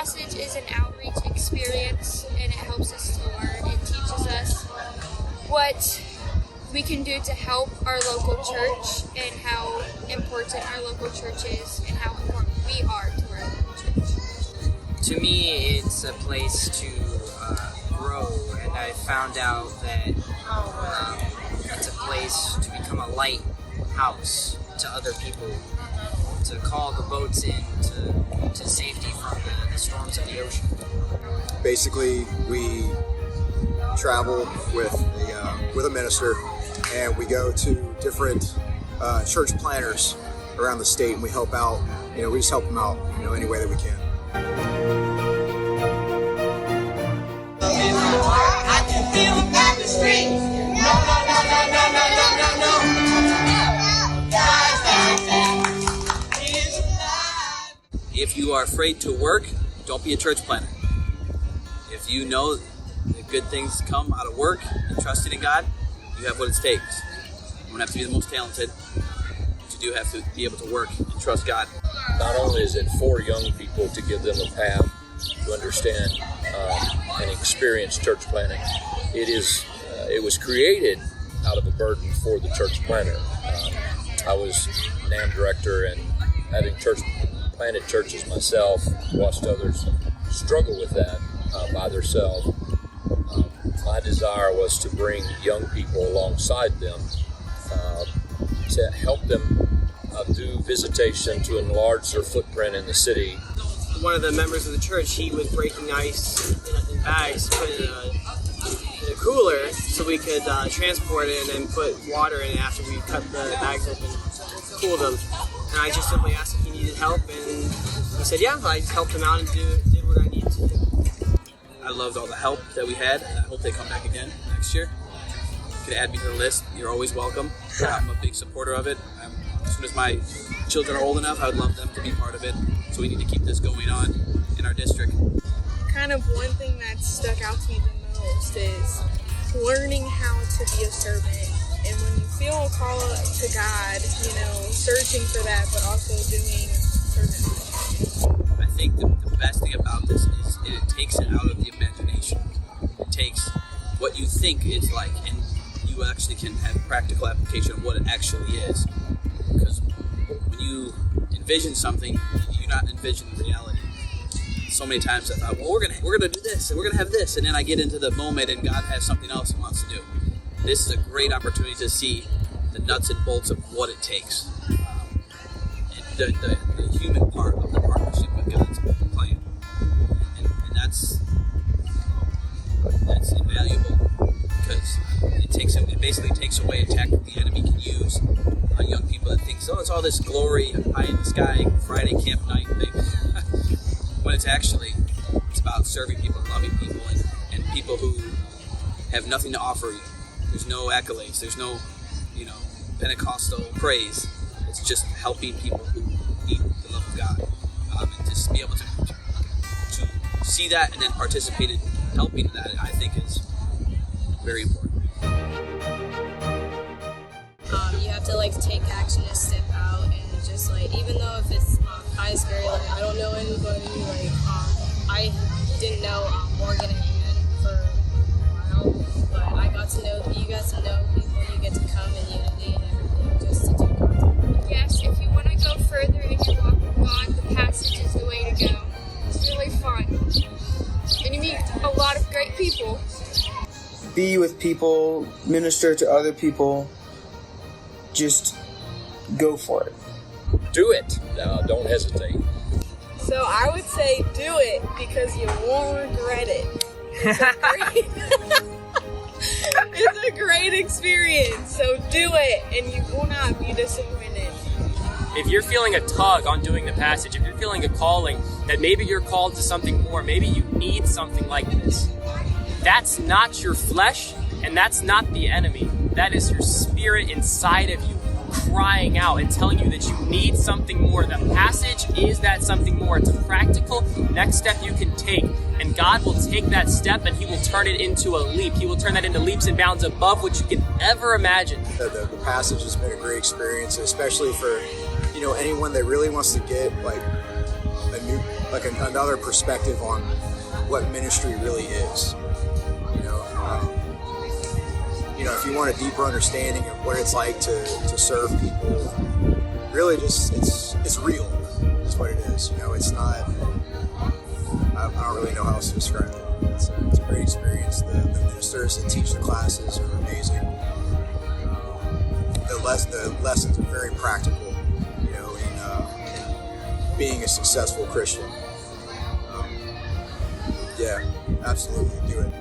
passage is an outreach experience, and it helps us to learn. It teaches us what we can do to help our local church and how important our local church is and how important we are to our local church. To me, it's a place to grow, and I found out that it's a place to become a lighthouse to other people, to call the boats in to safety from the storms of the ocean. Basically, we travel with a minister, and we go to different church planners around the state, and we help out. We just help them out, any way that we can. I can feel them down the street. No. If you are afraid to work, don't be a church planner. If you know that good things come out of work and trusting in God, you have what it takes. You don't have to be the most talented, but you do have to be able to work and trust God. Not only is it for young people to give them a path to understand and experience church planning, it was created out of a burden for the church planner. I was NAM director, and having planted churches myself, watched others struggle with that by themselves. My desire was to bring young people alongside them to help them do visitation to enlarge their footprint in the city. One of the members of the church, he was breaking ice in bags, put it in a cooler so we could transport it and put water in it after we cut the bags open, cool them. And I just simply asked if he needed help, and he said, yeah. I just helped him out and did what I needed to do. I loved all the help that we had, and I hope they come back again next year. You can add me to the list. You're always welcome. I'm a big supporter of it. As soon as my children are old enough, I would love them to be part of it. So we need to keep this going on in our district. Kind of one thing that stuck out to me the most is learning how to be a servant. And when you feel a call to God, searching for that, but also doing servant. I think the best thing about this is it takes it out of the imagination. It takes what you think it's like, and you actually can have practical application of what it actually is. Because when you envision something, you're not envisioning reality. So many times I thought, well, we're gonna do this, and we're gonna have this, and then I get into the moment, and God has something else He wants to do. This is a great opportunity to see the nuts and bolts of what it takes, and the human part of the partnership with God's plan, and that's invaluable, because it basically takes away a tactic the enemy can use on young people that think, it's all this glory high in the sky Friday camp night thing, when it's about serving people, loving people, and people who have nothing to offer you. There's no accolades. There's no, Pentecostal praise. It's just helping people who need the love of God, and just be able to see that and then participate in helping that. I think is very important. You have to take action and step out, and just even though if it's kind of scary, I don't know anybody. I didn't know Morgan and Ian for a while, but I got to know you got to know people. You get to come in unity and everything just to do content. Yes, if you want to go further in your walk with God, the passage is the way to go. It's really fun, and you meet a lot of great people. Be with people, minister to other people. Just go for it. Do it. Don't hesitate. So I would say do it because you won't regret it. It's a great experience. So do it and you will not be disappointed. If you're feeling a tug on doing the passage, if you're feeling a calling that maybe you're called to something more, maybe you need something like this, that's not your flesh and that's not the enemy. That is your spirit inside of you crying out and telling you that you need something more. The passage is that something more. It's a practical next step you can take, and God will take that step and He will turn it into a leap. He will turn that into leaps and bounds above what you can ever imagine. The passage has been a great experience, especially for anyone that really wants to get a another perspective on what ministry really is. If you want a deeper understanding of what it's like to serve people, really just it's real. That's what it is. It's not. I don't really know how else to describe it. It's a great experience. The ministers that teach the classes are amazing. The lessons are very practical. In being a successful Christian. Yeah, absolutely, do it.